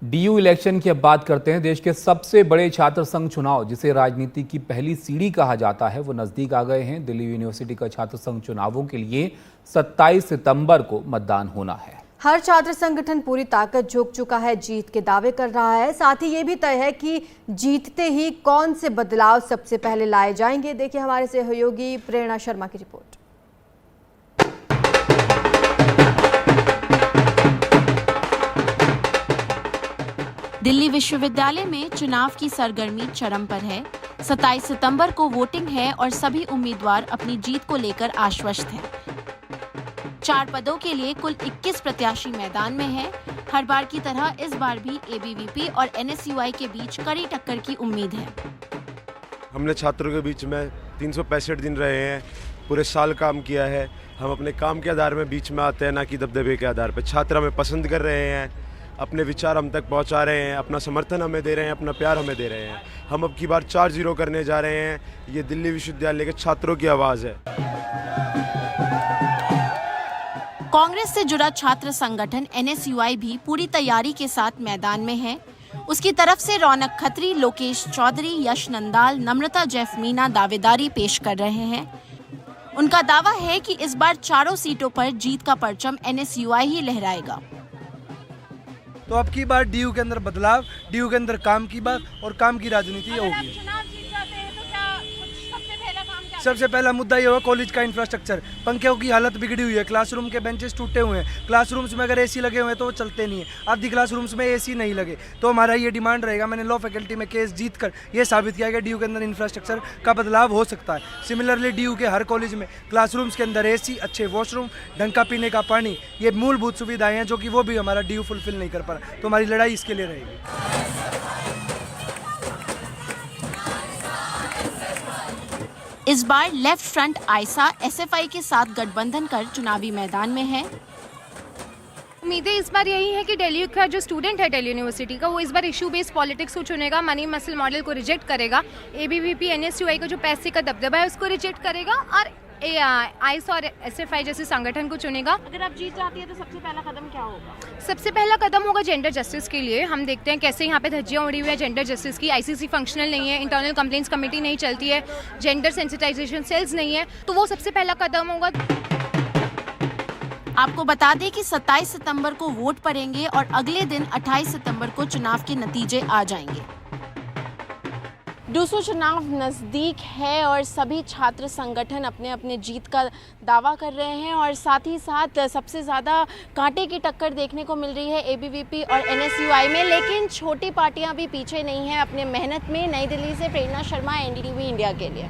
DU election की अब बात करते हैं। देश के सबसे बड़े छात्र संघ चुनाव, जिसे राजनीति की पहली सीढ़ी कहा जाता है, वो नजदीक आ गए हैं। दिल्ली यूनिवर्सिटी का छात्र संघ चुनावों के लिए 27 सितंबर को मतदान होना है। हर छात्र संगठन पूरी ताकत झोंक चुका है, जीत के दावे कर रहा है। साथ ही ये भी तय है कि जीतते ही कौन से बदलाव सबसे पहले लाए जाएंगे। देखिए हमारे सहयोगी प्रेरणा शर्मा की रिपोर्ट। दिल्ली विश्वविद्यालय में चुनाव की सरगर्मी चरम पर है। 27 सितंबर को वोटिंग है और सभी उम्मीदवार अपनी जीत को लेकर आश्वस्त हैं। 4 पदों के लिए कुल 21 प्रत्याशी मैदान में हैं। हर बार की तरह इस बार भी एबीवीपी और एनएसयूआई के बीच कड़ी टक्कर की उम्मीद है। हमने छात्रों के बीच में 365 दिन रहे हैं, पूरे साल काम किया है। हम अपने काम के आधार में बीच में आते हैं, ना कि दबदबे के आधार पर। छात्र हमें पसंद कर रहे हैं, अपने विचार हम तक पहुंचा रहे हैं, अपना समर्थन हमें दे रहे हैं, अपना प्यार हमें दे रहे हैं। हम अब की बार 4-0 करने जा रहे हैं। ये दिल्ली विश्वविद्यालय के छात्रों की आवाज़ है। कांग्रेस से जुड़ा छात्र संगठन एनएसयूआई भी पूरी तैयारी के साथ मैदान में है। उसकी तरफ से रौनक खत्री, लोकेश चौधरी, यश नंदाल, नम्रता जैफमीना दावेदारी पेश कर रहे हैं। उनका दावा है कि इस बार चारों सीटों पर जीत का परचम एनएसयूआई ही लहराएगा। तो अब की बार डीयू के अंदर बदलाव, डीयू के अंदर काम की बात और काम की राजनीति होगी। सबसे पहला मुद्दा ये हुआ कॉलेज का इंफ्रास्ट्रक्चर। पंखों की हालत बिगड़ी हुई है, क्लासरूम के बेंचेस टूटे हुए हैं। क्लासरूम्स में अगर एसी लगे हुए हैं तो वो चलते नहीं है। आधी क्लासरूम्स में एसी नहीं लगे तो हमारा ये डिमांड रहेगा। मैंने लॉ फैकल्टी में केस जीत कर ये साबित किया कि डीयू के अंदर इंफ्रास्ट्रक्चर का बदलाव हो सकता है। सिमिलरली डीयू के हर कॉलेज में क्लासरूम्स के अंदर एसी, अच्छे वॉशरूम, ढंग का पीने का पानी, ये मूलभूत सुविधाएं हैं जो कि वो भी हमारा डीयू फुलफिल नहीं कर पा रहा। तो हमारी लड़ाई इसके लिए रहेगी। इस बार लेफ्ट फ्रंट आयसा एसएफआई के साथ गठबंधन कर चुनावी मैदान में है। उम्मीदें इस बार यही है कि दिल्ली का जो स्टूडेंट है दिल्ली यूनिवर्सिटी का, वो इस बार इशू बेस्ड पॉलिटिक्स को चुनेगा, मनी मसल मॉडल को रिजेक्ट करेगा, एबीवीपी एनएसयूआई का जो पैसे का दबदबा है उसको रिजेक्ट करेगा और आइस और एसएफआई जैसे संगठन को चुनेगा। अगर आप जीत जाती है तो सबसे पहला कदम क्या होगा? सबसे पहला कदम होगा जेंडर जस्टिस के लिए। हम देखते हैं कैसे यहाँ पे धज्जियाँ उड़ी हुई है जेंडर जस्टिस की। आईसीसी फंक्शनल नहीं है, इंटरनल कंप्लेंट्स कमेटी नहीं चलती है, जेंडर सेंसिटाइजेशन सेल्स नहीं है, तो वो सबसे पहला कदम होगा। आपको बता दें कि 27 सितंबर को वोट पड़ेंगे और अगले दिन 28 सितंबर को चुनाव के नतीजे आ जाएंगे। डूसू चुनाव नज़दीक है और सभी छात्र संगठन अपने अपने जीत का दावा कर रहे हैं और साथ ही साथ सबसे ज़्यादा कांटे की टक्कर देखने को मिल रही है एबीवीपी और एनएसयूआई में। लेकिन छोटी पार्टियां भी पीछे नहीं हैं अपने मेहनत में। नई दिल्ली से प्रेरणा शर्मा, एनडीटीवी इंडिया के लिए।